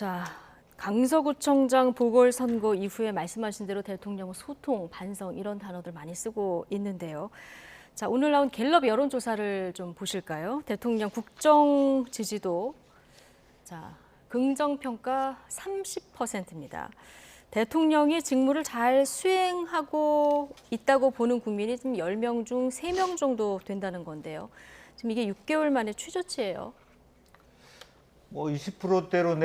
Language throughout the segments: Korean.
자, 강서구청장 보궐선거 이후에 말씀하신 대로 대통령은 소통, 반성 이런 단어들 많이 쓰고 있는데요. 자, 오늘 나온 갤럽 여론조사를 좀 보실까요? 대통령 국정 지지도 자, 긍정평가 30%입니다. 대통령이 직무를 잘 수행하고 있다고 보는 국민이 지금 10명 중 3명 정도 된다는 건데요. 지금 이게 6개월 만에 최저치예요. 뭐 20%대로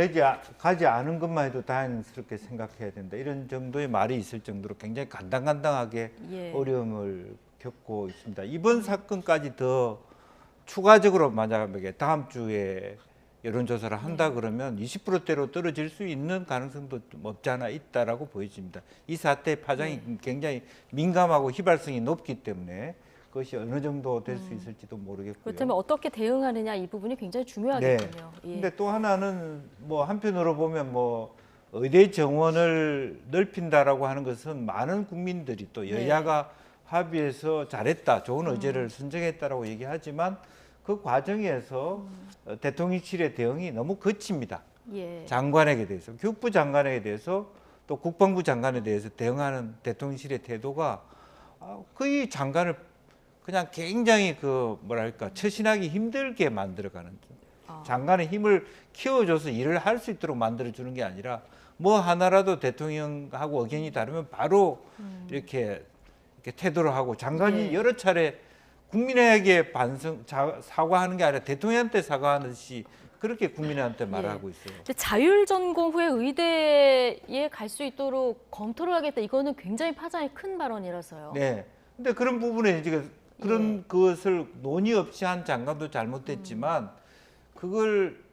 가지 않은 것만 해도 다행스럽게 생각해야 된다. 이런 정도의 말이 있을 정도로 굉장히 간당간당하게 어려움을 겪고 있습니다. 이번 사건까지 더 추가적으로 만약에 다음 주에 여론조사를 한다 그러면 20%대로 떨어질 수 있는 가능성도 없지 않아 있다라고 보여집니다. 이 사태의 파장이 굉장히 민감하고 휘발성이 높기 때문에 그것이 어느 정도 될 수 있을지도 모르겠고요. 그렇다면 어떻게 대응하느냐 이 부분이 굉장히 중요하겠군요. 네. 근데 또 하나는 뭐 한편으로 보면 뭐 의대 정원을 넓힌다라고 하는 것은 많은 국민들이 또 여야가 합의해서 잘했다, 좋은 의제를 선정했다라고 얘기하지만 그 과정에서 대통령실의 대응이 너무 거칩니다. 장관에게 대해서, 교육부 장관에게 대해서 또 국방부 장관에 대해서 대응하는 대통령실의 태도가 거의 장관을 그냥 굉장히 처신하기 힘들게 만들어가는 장관의 힘을 키워줘서 일을 할 수 있도록 만들어주는 게 아니라 뭐 하나라도 대통령하고 의견이 다르면 바로 이렇게 태도를 하고 장관이 여러 차례 국민에게 사과하는 게 아니라 대통령한테 사과하듯이 그렇게 국민한테 말하고 있어요. 자율전공 후에 의대에 갈 수 있도록 검토를 하겠다. 이거는 굉장히 파장이 큰 발언이라서요. 네. 근데 그런 부분에 이제 그런 것을 논의 없이 한 장관도 잘못됐지만 그걸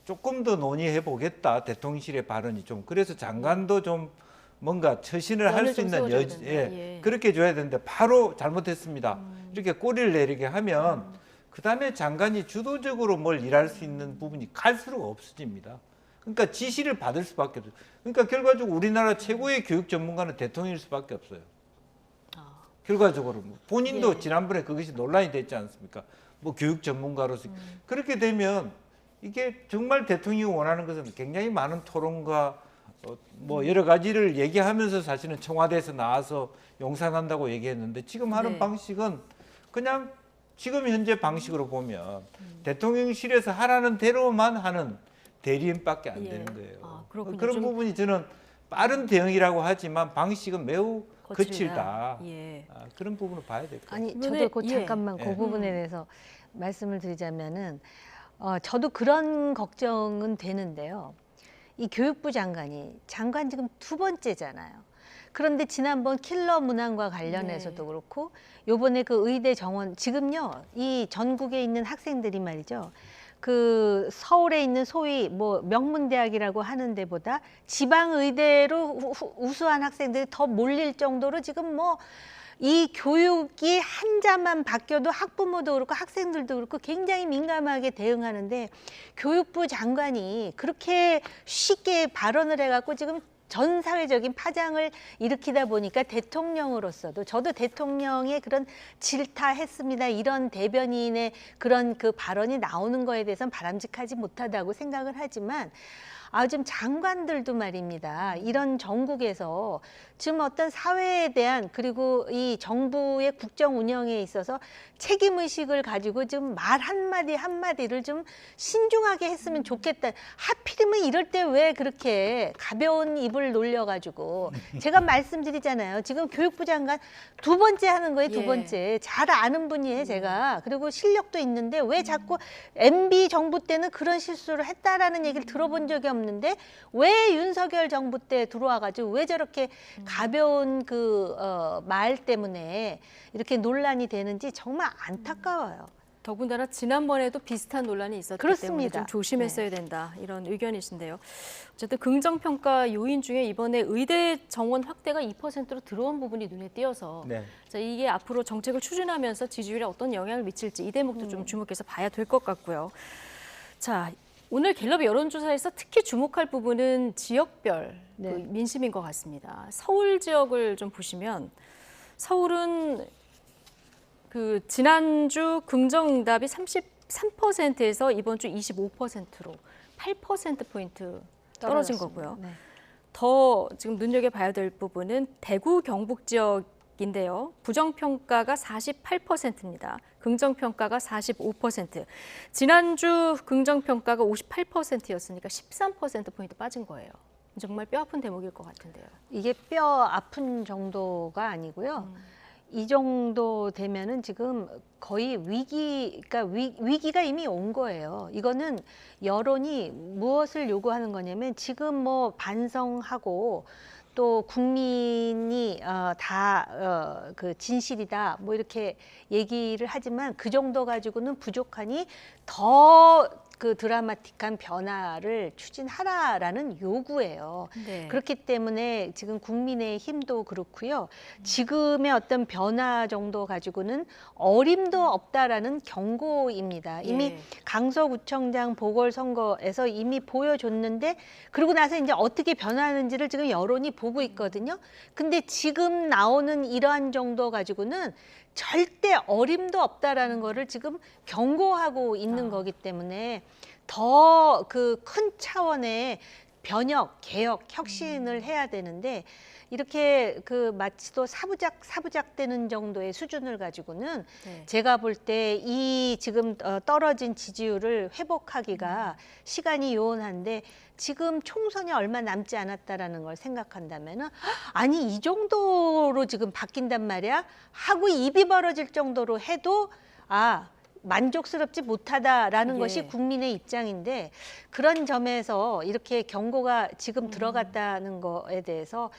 조금 더 논의해 보겠다. 대통령실의 발언이 좀 그래서 장관도 좀 뭔가 처신을 할 수 있는 그렇게 줘야 되는데 바로 잘못했습니다. 이렇게 꼬리를 내리게 하면 그다음에 장관이 주도적으로 뭘 일할 수 있는 부분이 갈수록 없어집니다. 그러니까 지시를 받을 수밖에 없어요. 그러니까 결과적으로 우리나라 최고의 교육 전문가는 대통령일 수밖에 없어요. 결과적으로 본인도 지난번에 그것이 논란이 됐지 않습니까? 뭐 교육 전문가로서 그렇게 되면 이게 정말 대통령이 원하는 것은 굉장히 많은 토론과 뭐 여러 가지를 얘기하면서 사실은 청와대에서 나와서 용산한다고 얘기했는데 지금 하는 방식은 그냥 지금 현재 방식으로 보면 대통령실에서 하라는 대로만 하는 대리인밖에 안 되는 거예요. 그런 부분이 저는 빠른 대응이라고 하지만 방식은 매우 거칠다. 그런 부분을 봐야 될 것 같아요. 아니 저도 잠깐만 그 부분에 대해서 말씀을 드리자면은 저도 그런 걱정은 되는데요. 이 교육부 장관 지금 2번째잖아요. 그런데 지난번 킬러 문항과 관련해서도 그렇고 요번에 그 의대 정원 지금요 이 전국에 있는 학생들이 말이죠. 그 서울에 있는 소위 뭐 명문대학이라고 하는 데보다 지방 의대로 우수한 학생들이 더 몰릴 정도로 지금 뭐 이 교육이 한자만 바뀌어도 학부모도 그렇고 학생들도 그렇고 굉장히 민감하게 대응하는데 교육부 장관이 그렇게 쉽게 발언을 해갖고 지금 전 사회적인 파장을 일으키다 보니까 대통령으로서도 저도 대통령의 그런 질타했습니다. 이런 대변인의 그런 그 발언이 나오는 거에 대해서는 바람직하지 못하다고 생각을 하지만 지금 장관들도 말입니다. 이런 정국에서 지금 어떤 사회에 대한 그리고 이 정부의 국정 운영에 있어서 책임의식을 가지고 지금 말 한마디 한마디를 좀 신중하게 했으면 좋겠다. 하필이면 이럴 때 왜 그렇게 가벼운 입을 놀려가지고 제가 말씀드리잖아요. 지금 교육부 장관 2번째 하는 거예요. 2번째. 잘 아는 분이에요. 제가. 그리고 실력도 있는데 왜 자꾸 MB 정부 때는 그런 실수를 했다라는 얘기를 들어본 적이 없는데 왜 윤석열 정부 때 들어와가지고 왜 저렇게 가벼운 말 때문에 이렇게 논란이 되는지 정말 안타까워요. 더군다나 지난번에도 비슷한 논란이 있었기 때문에 좀 조심했어야 된다 이런 의견이신데요. 어쨌든 긍정평가 요인 중에 이번에 의대 정원 확대가 2%로 들어온 부분이 눈에 띄어서 자, 이게 앞으로 정책을 추진하면서 지지율에 어떤 영향을 미칠지 이 대목도 좀 주목해서 봐야 될 것 같고요. 자, 오늘 갤럽 여론조사에서 특히 주목할 부분은 지역별 그 민심인 것 같습니다. 서울 지역을 좀 보시면 서울은 그 지난주 긍정응답이 23%에서 이번 주 25%로 8%포인트 떨어진 거고요. 네. 더 지금 눈여겨봐야 될 부분은 대구 경북 지역인데요. 부정평가가 48%입니다. 긍정평가가 45%. 지난주 긍정평가가 58%였으니까 13%포인트 빠진 거예요. 정말 뼈아픈 대목일 것 같은데요. 이게 뼈 아픈 정도가 아니고요. 이 정도 되면은 지금 거의 위기가 이미 온 거예요. 이거는 여론이 무엇을 요구하는 거냐면 지금 뭐 반성하고 또 국민이 다 그 진실이다 뭐 이렇게 얘기를 하지만 그 정도 가지고는 부족하니 더 그 드라마틱한 변화를 추진하라라는 요구예요. 네. 그렇기 때문에 지금 국민의힘도 그렇고요. 지금의 어떤 변화 정도 가지고는 어림도 없다라는 경고입니다. 이미 예. 강서구청장 보궐선거에서 이미 보여줬는데 그러고 나서 이제 어떻게 변하는지를 지금 여론이 보고 있거든요. 근데 지금 나오는 이러한 정도 가지고는 절대 어림도 없다라는 거를 지금 경고하고 있는 거기 때문에 더 그 큰 차원의 변혁, 개혁, 혁신을 해야 되는데 이렇게 그 마치 또 사부작 되는 정도의 수준을 가지고는 네. 제가 볼 때 이 지금 떨어진 지지율을 회복하기가 시간이 요원한데 지금 총선이 얼마 남지 않았다라는 걸 생각한다면은 아니 이 정도로 지금 바뀐단 말이야 하고 입이 벌어질 정도로 해도 만족스럽지 못하다라는 예. 것이 국민의 입장인데 그런 점에서 이렇게 경고가 지금 들어갔다는 거에 대해서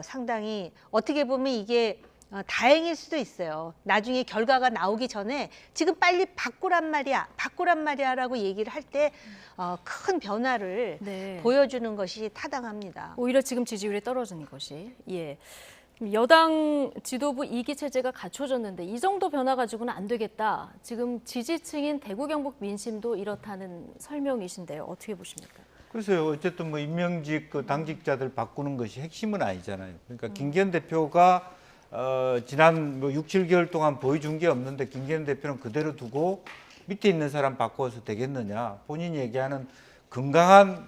상당히 어떻게 보면 이게 다행일 수도 있어요. 나중에 결과가 나오기 전에 지금 빨리 바꾸란 말이야라고 얘기를 할 때 큰 변화를 네. 보여주는 것이 타당합니다. 오히려 지금 지지율이 떨어지는 것이. 예. 여당 지도부 2기 체제가 갖춰졌는데 이 정도 변화 가지고는 안 되겠다. 지금 지지층인 대구 경북 민심도 이렇다는 설명이신데요. 어떻게 보십니까? 글쎄요. 어쨌든 뭐 임명직 그 당직자들 바꾸는 것이 핵심은 아니잖아요. 그러니까 김기현 대표가 지난 뭐 6, 7개월 동안 보여준 게 없는데 김기현 대표는 그대로 두고 밑에 있는 사람 바꿔서 되겠느냐. 본인이 얘기하는 건강한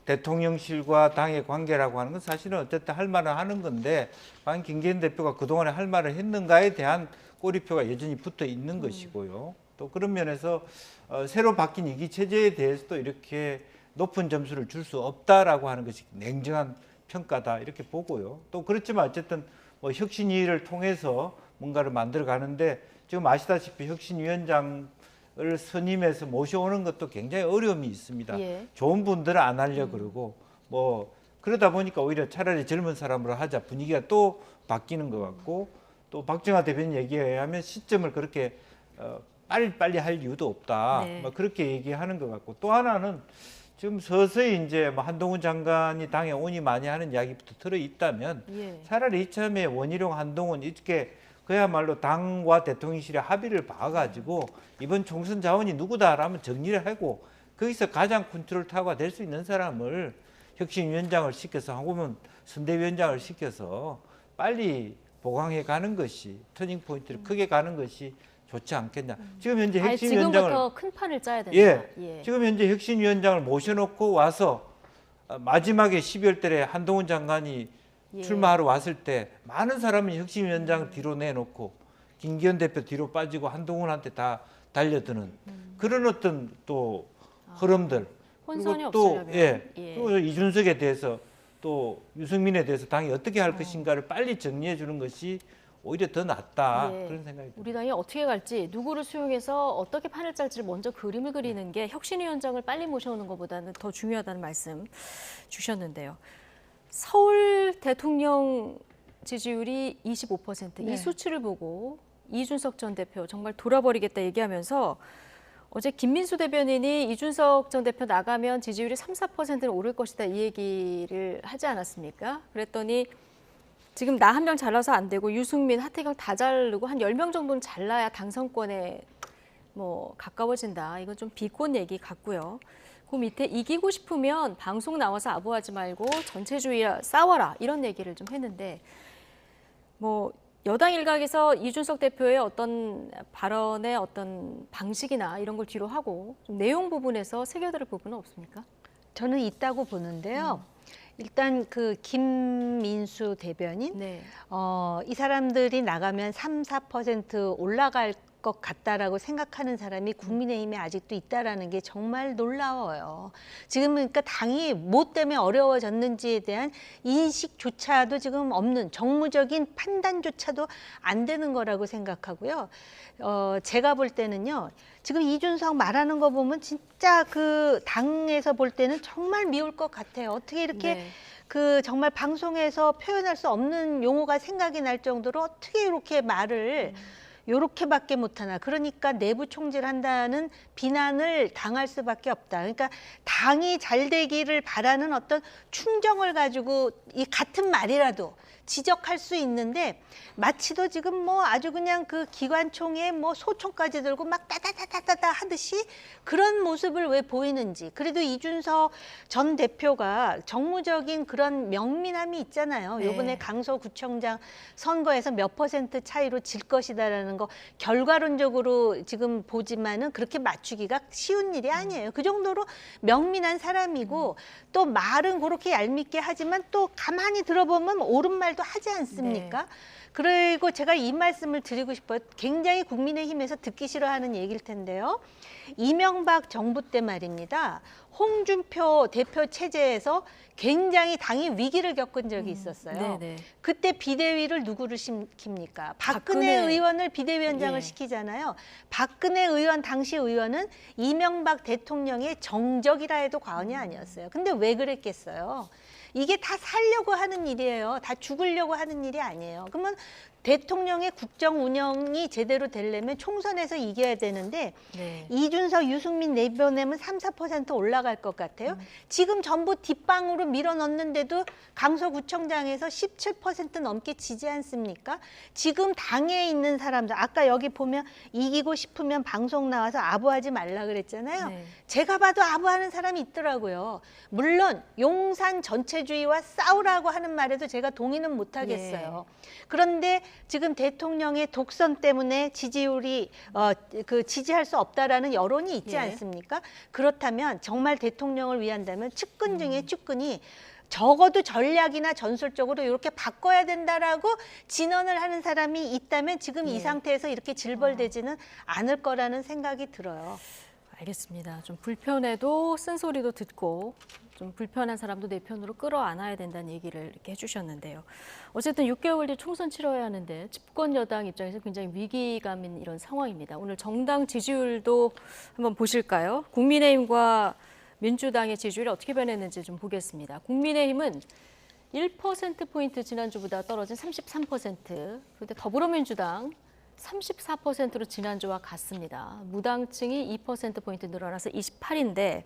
대통령실과 당의 관계라고 하는 건 사실은 어쨌든 할 말은 하는 건데 과연 김기현 대표가 그동안에 할 말을 했는가에 대한 꼬리표가 여전히 붙어 있는 것이고요. 또 그런 면에서 새로 바뀐 이기 체제에 대해서도 이렇게 높은 점수를 줄 수 없다라고 하는 것이 냉정한 평가다 이렇게 보고요. 또 그렇지만 어쨌든 뭐 혁신위를 통해서 뭔가를 만들어 가는데 지금 아시다시피 혁신위원장을 선임해서 모셔오는 것도 굉장히 어려움이 있습니다. 예. 좋은 분들은 안 하려 그러고 뭐 그러다 보니까 오히려 차라리 젊은 사람으로 하자 분위기가 또 바뀌는 것 같고 또 박정하 대변인 얘기에 의하면 시점을 그렇게 빨리 할 이유도 없다. 네. 뭐 그렇게 얘기하는 것 같고 또 하나는 지금 서서히 이제 뭐 한동훈 장관이 당에 오니 많이 하는 이야기부터 들어 있다면 예. 차라리 이참에 원희룡 한동훈 이렇게 그야말로 당과 대통령실의 합의를 봐가지고 이번 총선 자원이 누구다라면 정리를 하고 거기서 가장 컨트롤 타워가 될 수 있는 사람을 혁신위원장을 시켜서 하고면 선대위원장을 시켜서 빨리 보강해 가는 것이 터닝 포인트를 크게 가는 것이 좋지 않겠냐. 지금 현재 혁신위원장을 지금부터 큰 판을 짜야 된다. 예. 지금 현재 혁신위원장을 모셔놓고 와서 마지막에 12월 달에 한동훈 장관이 예. 출마하러 왔을 때 많은 사람이 혁신위원장을 뒤로 내놓고 김기현 대표 뒤로 빠지고 한동훈한테 다 달려드는 그런 어떤 또 흐름들 혼선이 그리고 또 없으려면. 그리고 이준석에 대해서 또 유승민에 대해서 당이 어떻게 할 것인가를 빨리 정리해 주는 것이 오히려 더 낫다 예. 그런 생각이 듭니다. 우리 당이 어떻게 갈지 누구를 수용해서 어떻게 판을 짤지를 먼저 그림을 그리는 게 혁신위원장을 빨리 모셔오는 것보다는 더 중요하다는 말씀 주셨는데요. 서울 대통령 지지율이 25%. 네. 이 수치를 보고 이준석 전 대표 정말 돌아버리겠다 얘기하면서 어제 김민수 대변인이 이준석 전 대표 나가면 지지율이 3~4%는 오를 것이다 이 얘기를 하지 않았습니까? 그랬더니 지금 나 한 명 잘라서 안 되고 유승민, 하태경 다 자르고 한 10명 정도는 잘라야 당선권에 뭐 가까워진다. 이건 좀 비꼰 얘기 같고요. 그 밑에 이기고 싶으면 방송 나와서 아부하지 말고 전체주의야 싸워라 이런 얘기를 좀 했는데 뭐 여당 일각에서 이준석 대표의 어떤 발언의 어떤 방식이나 이런 걸 뒤로 하고 좀 내용 부분에서 새겨들을 부분은 없습니까? 저는 있다고 보는데요. 일단 그 김민수 대변인, 네. 이 사람들이 나가면 3~4% 올라갈 것 같다라고 생각하는 사람이 국민의힘에 아직도 있다라는 게 정말 놀라워요. 지금 그러니까 당이 뭐 때문에 어려워졌는지에 대한 인식조차도 지금 없는, 정무적인 판단조차도 안 되는 거라고 생각하고요. 제가 볼 때는요. 지금 이준석 말하는 거 보면 진짜 그 당에서 볼 때는 정말 미울 것 같아요. 어떻게 이렇게 네. 그 정말 방송에서 표현할 수 없는 용어가 생각이 날 정도로 어떻게 이렇게 말을 요렇게밖에 못하나. 그러니까 내부 총질한다는 비난을 당할 수밖에 없다. 그러니까 당이 잘 되기를 바라는 어떤 충정을 가지고 이 같은 말이라도 지적할 수 있는데, 마치도 지금 뭐 아주 그냥 그 기관총에 뭐 소총까지 들고 막 따다다다다다 하듯이 그런 모습을 왜 보이는지. 그래도 이준석 전 대표가 정무적인 그런 명민함이 있잖아요. 네. 요번에 강서구청장 선거에서 몇 % 차이로 질 것이다라는 거 결과론적으로 지금 보지만은 그렇게 맞추기가 쉬운 일이 아니에요. 그 정도로 명민한 사람이고, 또 말은 그렇게 얄밉게 하지만 또 가만히 들어보면 옳은 말도 하지 않습니까? 네. 그리고 제가 이 말씀을 드리고 싶어요. 굉장히 국민의힘에서 듣기 싫어하는 얘기일 텐데요. 이명박 정부 때 말입니다. 홍준표 대표 체제에서 굉장히 당이 위기를 겪은 적이 있었어요. 네네. 그때 비대위를 누구를 시킵니까? 박근혜 박근혜. 의원을 비대위원장을 예. 시키잖아요. 박근혜 의원, 당시 의원은 이명박 대통령의 정적이라 해도 과언이 아니었어요. 근데 왜 그랬겠어요? 이게 다 살려고 하는 일이에요. 다 죽으려고 하는 일이 아니에요. 그러면 대통령의 국정 운영이 제대로 되려면 총선에서 이겨야 되는데, 네. 이준석, 유승민 내보내면 3~4% 올라갈 것 같아요. 지금 전부 뒷방으로 밀어넣는데도 강서구청장에서 17% 넘게 지지 않습니까? 지금 당에 있는 사람들, 아까 여기 보면 이기고 싶으면 방송 나와서 아부하지 말라 그랬잖아요. 네. 제가 봐도 아부하는 사람이 있더라고요. 물론 용산 전체주의와 싸우라고 하는 말에도 제가 동의는 못 하겠어요. 그런데 지금 대통령의 독선 때문에 지지율이 지지할 수 없다라는 여론이 있지 예. 않습니까? 그렇다면 정말 대통령을 위한다면 측근 중에 측근이 적어도 전략이나 전술적으로 이렇게 바꿔야 된다라고 진언을 하는 사람이 있다면 지금 이 예. 상태에서 이렇게 질벌되지는 않을 거라는 생각이 들어요. 알겠습니다. 좀 불편해도 쓴소리도 듣고 좀 불편한 사람도 내 편으로 끌어안아야 된다는 얘기를 이렇게 해주셨는데요. 어쨌든 6개월 뒤 총선 치러야 하는데 집권 여당 입장에서 굉장히 위기감인 이런 상황입니다. 오늘 정당 지지율도 한번 보실까요? 국민의힘과 민주당의 지지율이 어떻게 변했는지 좀 보겠습니다. 국민의힘은 1%포인트 지난주보다 떨어진 33%, 그런데 더불어민주당 34%로 지난주와 같습니다. 무당층이 2%포인트 늘어나서 28인데,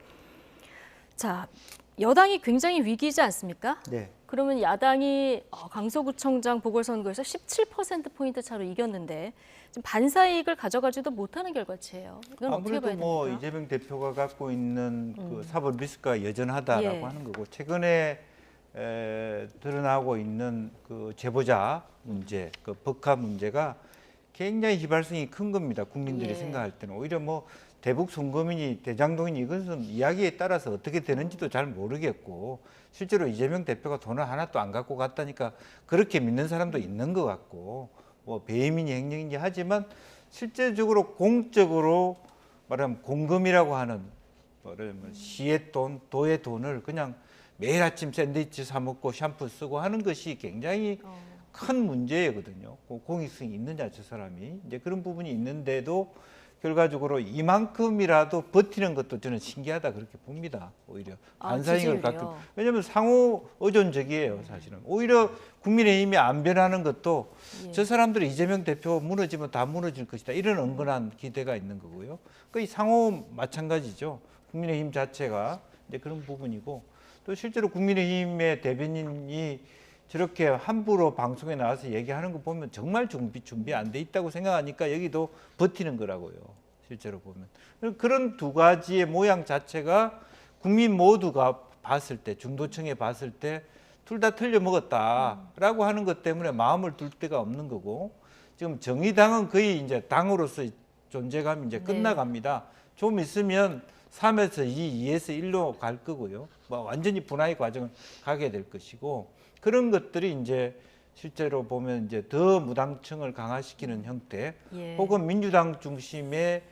자, 여당이 굉장히 위기지 않습니까? 네. 그러면 야당이 강서구청장 보궐선거에서 17%포인트 차로 이겼는데 지금 반사이익을 가져가지도 못하는 결과치예요. 이건 어떻게 아무래도 봐야 뭐 됩니까? 이재명 대표가 갖고 있는 그 사법 리스크가 여전하다라고 예. 하는 거고, 최근에 드러나고 있는 그 제보자 문제, 그 법화 문제가 굉장히 휘발성이 큰 겁니다. 국민들이 예. 생각할 때는 오히려 뭐 대북 송금이니 대장동이니 이것은 이야기에 따라서 어떻게 되는지도 잘 모르겠고, 실제로 이재명 대표가 돈을 하나도 안 갖고 갔다니까 그렇게 믿는 사람도 있는 것 같고, 뭐 배임이니 횡령이니 하지만 실제적으로 공적으로 말하면 공금이라고 하는, 말하면 시의 돈, 도의 돈을 그냥 매일 아침 샌드위치 사 먹고 샴푸 쓰고 하는 것이 굉장히 큰 문제거든요. 공익성이 있느냐, 저 사람이. 이제 그런 부분이 있는데도 결과적으로 이만큼이라도 버티는 것도 저는 신기하다 그렇게 봅니다. 오히려 반사익을 갖고. 지지율이요? 왜냐하면 상호 의존적이에요, 사실은. 오히려 국민의힘이 안 변하는 것도 예. 저 사람들이 이재명 대표 무너지면 다 무너질 것이다, 이런 은근한 기대가 있는 거고요. 그 상호 마찬가지죠. 국민의힘 자체가 이제 그런 부분이고, 또 실제로 국민의힘의 대변인이 저렇게 함부로 방송에 나와서 얘기하는 거 보면 정말 준비 안 돼 있다고 생각하니까 여기도 버티는 거라고요. 실제로 보면. 그런 두 가지의 모양 자체가 국민 모두가 봤을 때, 중도층에 봤을 때 둘 다 틀려 먹었다라고 하는 것 때문에 마음을 둘 데가 없는 거고 지금 정의당은 거의 이제 당으로서의 존재감이 이제 네. 끝나갑니다. 좀 있으면 3에서 2, 2에서 1로 갈 거고요. 뭐 완전히 분화의 과정을 가게 될 것이고 그런 것들이 이제 실제로 보면 이제 더 무당층을 강화시키는 형태 예. 혹은 민주당 중심의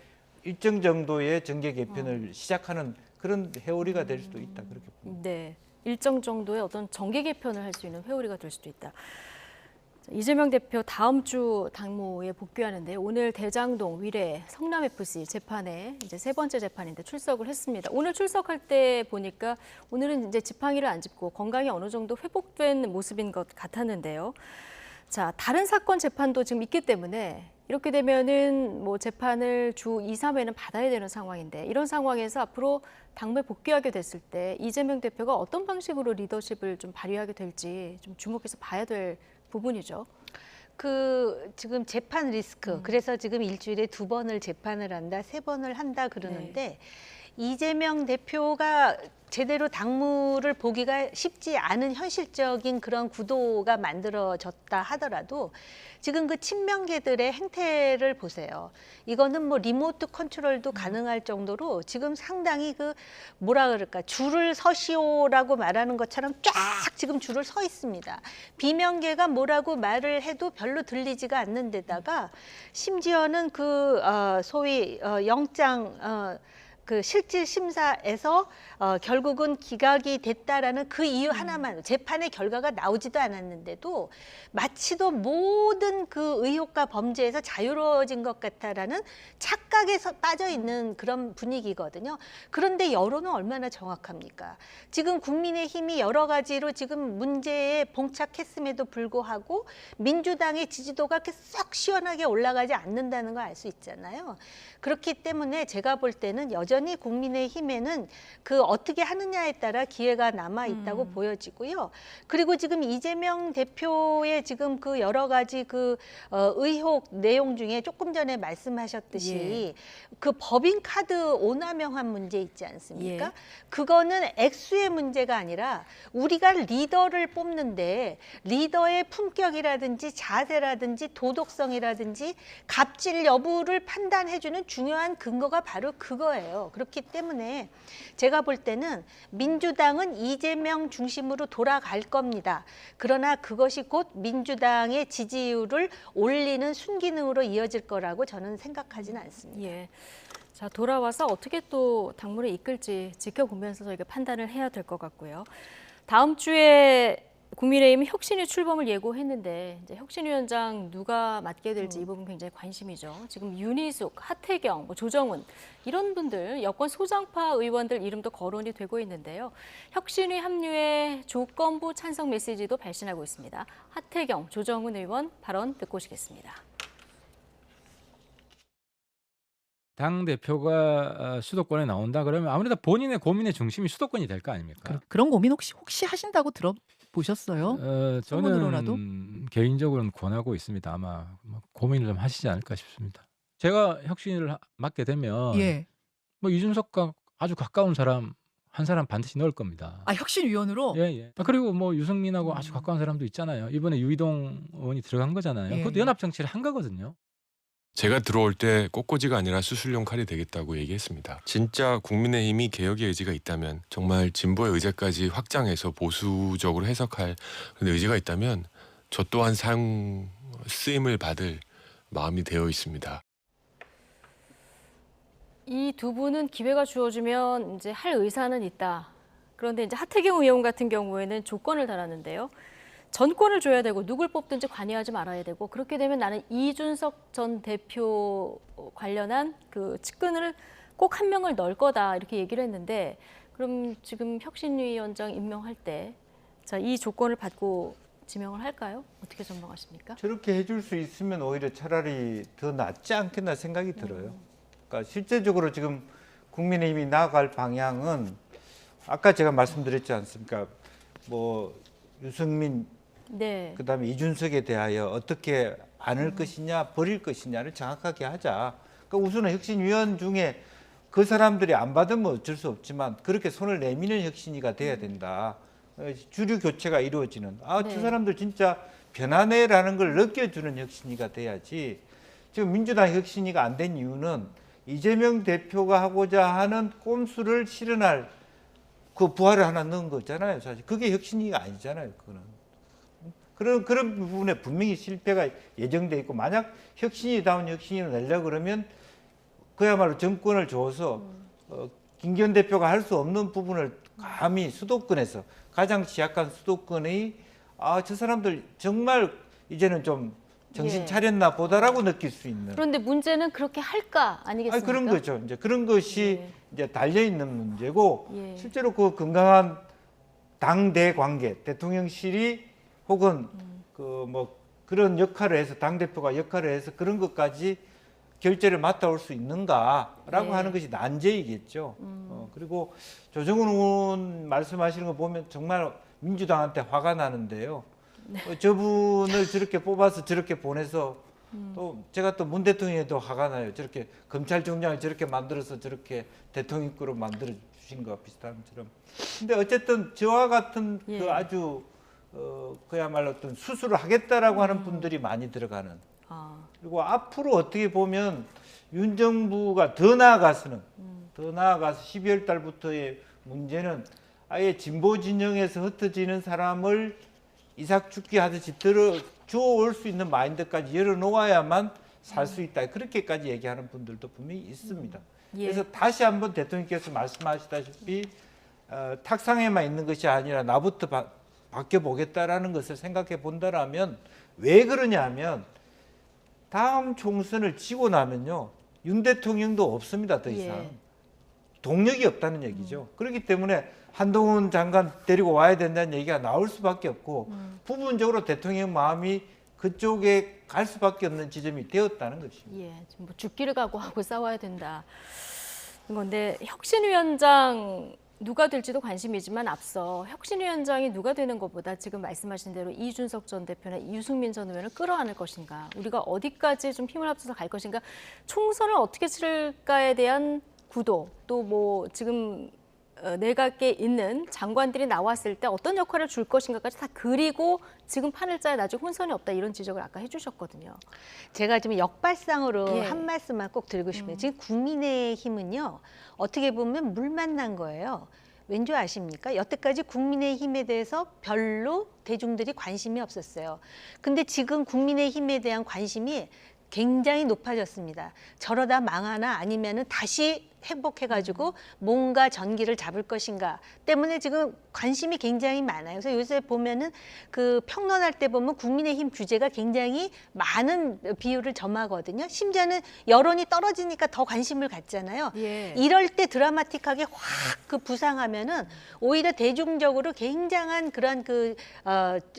일정 정도의 정계 개편을 시작하는 그런 회오리가 될 수도 있다 그렇게 봅니다. 네, 일정 정도의 어떤 정계 개편을 할 수 있는 회오리가 될 수도 있다. 자, 이재명 대표 다음 주 당무에 복귀하는데 오늘 대장동, 위례, 성남 FC 재판에 이제 세 번째 재판인데 출석을 했습니다. 오늘 출석할 때 보니까 오늘은 이제 지팡이를 안 짚고 건강이 어느 정도 회복된 모습인 것 같았는데요. 자, 다른 사건 재판도 지금 있기 때문에 이렇게 되면은 뭐 재판을 주 2, 3회는 받아야 되는 상황인데 이런 상황에서 앞으로 당무에 복귀하게 됐을 때 이재명 대표가 어떤 방식으로 리더십을 좀 발휘하게 될지 좀 주목해서 봐야 될 부분이죠. 그 지금 재판 리스크 그래서 지금 일주일에 2번을 재판을 한다, 3번을 한다 그러는데 이재명 대표가 제대로 당무를 보기가 쉽지 않은 현실적인 그런 구도가 만들어졌다 하더라도 지금 그 친명계들의 행태를 보세요. 이거는 뭐 리모트 컨트롤도 가능할 정도로 지금 상당히 그 뭐라 그럴까 줄을 서시오라고 말하는 것처럼 쫙 지금 줄을 서 있습니다. 비명계가 뭐라고 말을 해도 별로 들리지가 않는 데다가 심지어는 그 소위 영장 그 실질 심사에서 결국은 기각이 됐다라는 그 이유 하나만 재판의 결과가 나오지도 않았는데도 마치도 모든 그 의혹과 범죄에서 자유로워진 것 같다라는 착각에 빠져 있는 그런 분위기거든요. 그런데 여론은 얼마나 정확합니까? 지금 국민의힘이 여러 가지로 지금 문제에 봉착했음에도 불구하고 민주당의 지지도가 이렇게 썩 시원하게 올라가지 않는다는 걸 알 수 있잖아요. 그렇기 때문에 제가 볼 때는 여전히 국민의힘에는 그 어떻게 하느냐에 따라 기회가 남아 있다고 보여지고요. 그리고 지금 이재명 대표의 지금 그 여러 가지 그 의혹 내용 중에 조금 전에 말씀하셨듯이 그 법인카드 오남용한 문제 있지 않습니까? 예. 그거는 액수의 문제가 아니라 우리가 리더를 뽑는데 리더의 품격이라든지 자세라든지 도덕성이라든지 갑질 여부를 판단해주는 중요한 근거가 바로 그거예요. 그렇기 때문에 제가 볼 때는 민주당은 이재명 중심으로 돌아갈 겁니다. 그러나 그것이 곧 민주당의 지지율을 올리는 순기능으로 이어질 거라고 저는 생각하지는 않습니다. 예. 자, 돌아와서 어떻게 또 당무를 이끌지 지켜보면서 저희가 판단을 해야 될 것 같고요. 다음 주에 국민의힘 혁신위 출범을 예고했는데 이제 혁신위원장 누가 맡게 될지 이 부분 굉장히 관심이죠. 지금 윤희숙, 하태경, 조정훈 이런 분들 여권 소장파 의원들 이름도 거론이 되고 있는데요. 혁신위 합류에 조건부 찬성 메시지도 발신하고 있습니다. 하태경, 조정훈 의원 발언 듣고 오시겠습니다. 당 대표가 수도권에 나온다 그러면 아무래도 본인의 고민의 중심이 수도권이 될 거 아닙니까? 그런 고민 혹시 하신다고 들어보셨어요? 소문으로라도? 저는 개인적으로는 권하고 있습니다. 아마 뭐 고민을 좀 하시지 않을까 싶습니다. 제가 혁신을 맡게 되면 예. 뭐 이준석과 아주 가까운 사람 한 사람 반드시 넣을 겁니다. 아, 혁신위원으로? 예, 예. 그리고 뭐 유승민하고 아주 가까운 사람도 있잖아요. 이번에 유이동 의원이 들어간 거잖아요. 예. 그것도 연합 정치를 한 거거든요. 제가 들어올 때 꽃꽂이가 아니라 수술용 칼이 되겠다고 얘기했습니다. 진짜 국민의힘이 개혁의 의지가 있다면 정말 진보의 의제까지 확장해서 보수적으로 해석할 그런 의지가 있다면 저 또한 쓰임을 받을 마음이 되어 있습니다. 이 두 분은 기회가 주어지면 이제 할 의사는 있다. 그런데 이제 하태경 의원 같은 경우에는 조건을 달았는데요. 전권을 줘야 되고 누굴 뽑든지 관여하지 말아야 되고 그렇게 되면 나는 이준석 전 대표 관련한 그 측근을 꼭 한 명을 넣을 거다 이렇게 얘기를 했는데 그럼 지금 혁신위원장 임명할 때 자, 이 조건을 받고 지명을 할까요? 어떻게 전망하십니까? 저렇게 해줄 수 있으면 오히려 차라리 더 낫지 않겠나 생각이 들어요. 그러니까 실제적으로 지금 국민의힘이 나아갈 방향은 아까 제가 말씀드렸지 않습니까? 뭐 유승민 네. 그다음에 이준석에 대하여 어떻게 안을 것이냐 버릴 것이냐를 정확하게 하자. 그러니까 우선은 혁신위원 중에 그 사람들이 안 받으면 어쩔 수 없지만 그렇게 손을 내미는 혁신위가 돼야 된다. 주류 교체가 이루어지는 저 네. 사람들 진짜 변하네라는 걸 느껴주는 혁신위가 돼야지. 지금 민주당 혁신위가 안 된 이유는 이재명 대표가 하고자 하는 꼼수를 실현할 그 부활을 하나 넣은 거잖아요. 사실 그게 혁신위가 아니잖아요. 그거는 그런 부분에 분명히 실패가 예정돼 있고, 만약 혁신위다운 혁신위를 내려고 그러면 그야말로 정권을 줘서 김기현 대표가 할 수 없는 부분을 감히 수도권에서 가장 취약한 수도권의 저 사람들 정말 이제는 좀 정신 예. 차렸나 보다라고 느낄 수 있는. 그런데 문제는 그렇게 할까 아니겠습니까? 그런 거죠. 이제 그런 것이 예. 이제 달려 있는 문제고, 예. 실제로 그 건강한 당대 관계, 대통령실이 혹은 그 뭐 그런 역할을 해서 당 대표가 역할을 해서 그런 것까지 결재를 맡아올 수 있는가라고 예. 하는 것이 난제이겠죠. 그리고 조정훈 의원 말씀하시는 거 보면 정말 민주당한테 화가 나는데요. 저분을 저렇게 뽑아서 저렇게 보내서 또 제가 또 문 대통령에도 화가 나요. 저렇게 검찰총장을 저렇게 만들어서 저렇게 대통령급으로 만들어 주신 것 비슷한처럼. 근데 어쨌든 저와 같은 예. 그 아주 그야말로 어떤 수술을 하겠다라고 하는 분들이 많이 들어가는. 그리고 앞으로 어떻게 보면 윤 정부가 더 나아가서 12월 달부터의 문제는 아예 진보 진영에서 흩어지는 사람을 이삭 죽기 하듯이 주워올 수 있는 마인드까지 열어놓아야만 살 수 있다. 그렇게까지 얘기하는 분들도 분명히 있습니다. 예. 그래서 다시 한번 대통령께서 말씀하시다시피 탁상에만 있는 것이 아니라 나부터 바뀌어보겠다라는 것을 생각해 본다라면, 왜 그러냐면 다음 총선을 지고 나면요, 윤 대통령도 없습니다. 더 이상. 예. 동력이 없다는 얘기죠. 그렇기 때문에 한동훈 장관 데리고 와야 된다는 얘기가 나올 수밖에 없고, 부분적으로 대통령 마음이 그쪽에 갈 수밖에 없는 지점이 되었다는 것입니다. 예, 지금 뭐 죽기를 각오하고 싸워야 된다. 그런데 혁신위원장 누가 될지도 관심이지만 앞서 혁신위원장이 누가 되는 것보다 지금 말씀하신 대로 이준석 전 대표나 유승민 전 의원을 끌어안을 것인가, 우리가 어디까지 좀 힘을 합쳐서 갈 것인가, 총선을 어떻게 치를까에 대한 구도, 또 뭐 지금 내각에 있는 장관들이 나왔을 때 어떤 역할을 줄 것인가까지 다 그리고 지금 판을 짜야 나중에 혼선이 없다, 이런 지적을 아까 해주셨거든요. 제가 좀 역발상으로 예. 한 말씀만 꼭 드리고 싶어요. 지금 국민의힘은요, 어떻게 보면 물 만난 거예요. 왠지 아십니까? 여태까지 국민의힘에 대해서 별로 대중들이 관심이 없었어요. 근데 지금 국민의힘에 대한 관심이 굉장히 높아졌습니다. 저러다 망하나 아니면은 다시 회복해가지고 뭔가 전기를 잡을 것인가 때문에 지금 관심이 굉장히 많아요. 그래서 요새 보면은 그 평론할 때 보면 국민의힘 주제가 굉장히 많은 비율을 점하거든요. 심지어는 여론이 떨어지니까 더 관심을 갖잖아요. 예. 이럴 때 드라마틱하게 확 그 부상하면은 오히려 대중적으로 굉장한 그런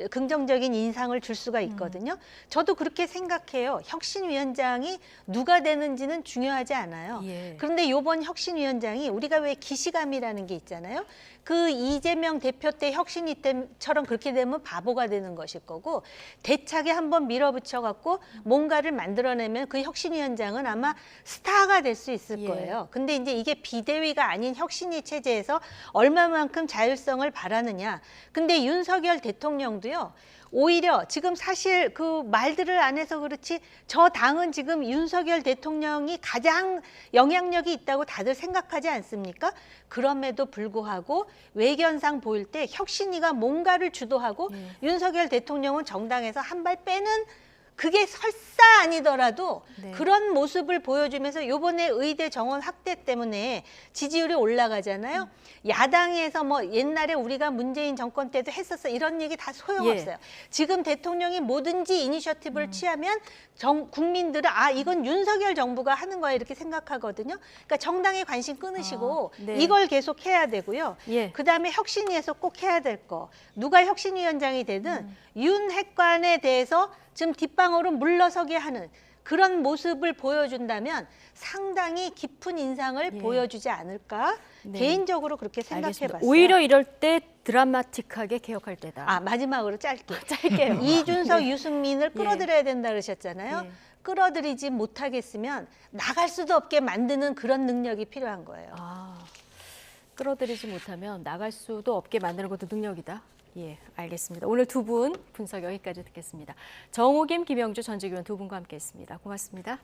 긍정적인 인상을 줄 수가 있거든요. 저도 그렇게 생각해요. 혁신위원장이 누가 되는지는 중요하지 않아요. 예. 그런데 이번 혁신위원장이 우리가 왜 기시감이라는 게 있잖아요. 그 이재명 대표 때 혁신위 때처럼 그렇게 되면 바보가 되는 것일 거고, 대차게 한번 밀어붙여 갖고 뭔가를 만들어내면 그 혁신위원장은 아마 스타가 될 수 있을 예. 거예요. 근데 이제 이게 비대위가 아닌 혁신위 체제에서 얼마만큼 자율성을 바라느냐. 근데 윤석열 대통령도요, 오히려 지금 사실 그 말들을 안 해서 그렇지 저 당은 지금 윤석열 대통령이 가장 영향력이 있다고 다들 생각하지 않습니까? 그럼에도 불구하고 외견상 보일 때 혁신위가 뭔가를 주도하고 윤석열 대통령은 정당에서 한 발 빼는, 그게 설사 아니더라도 네. 그런 모습을 보여주면서 요번에 의대 정원 확대 때문에 지지율이 올라가잖아요. 야당에서 뭐 옛날에 우리가 문재인 정권 때도 했었어 이런 얘기 다 소용없어요. 지금 대통령이 뭐든지 이니셔티브를 취하면 국민들은 이건 윤석열 정부가 하는 거야 이렇게 생각하거든요. 그러니까 정당의 관심 끊으시고 네. 이걸 계속 해야 되고요. 예. 그다음에 혁신위에서 꼭 해야 될 거, 누가 혁신위원장이 되든 윤 핵관에 대해서 지금 뒷방으로 물러서게 하는 그런 모습을 보여준다면 상당히 깊은 인상을 예. 보여주지 않을까, 네. 개인적으로 그렇게 알겠습니다. 생각해봤어요. 오히려 이럴 때 드라마틱하게 개혁할 때다. 마지막으로 짧게 짧게요. 이준석, 유승민을 끌어들여야 된다 그러셨잖아요. 예. 끌어들이지 못하겠으면 나갈 수도 없게 만드는 그런 능력이 필요한 거예요. 끌어들이지 못하면 나갈 수도 없게 만드는 것도 능력이다. 예, 알겠습니다. 오늘 두 분 분석 여기까지 듣겠습니다. 정호김, 김영주 전직위원 두 분과 함께했습니다. 고맙습니다.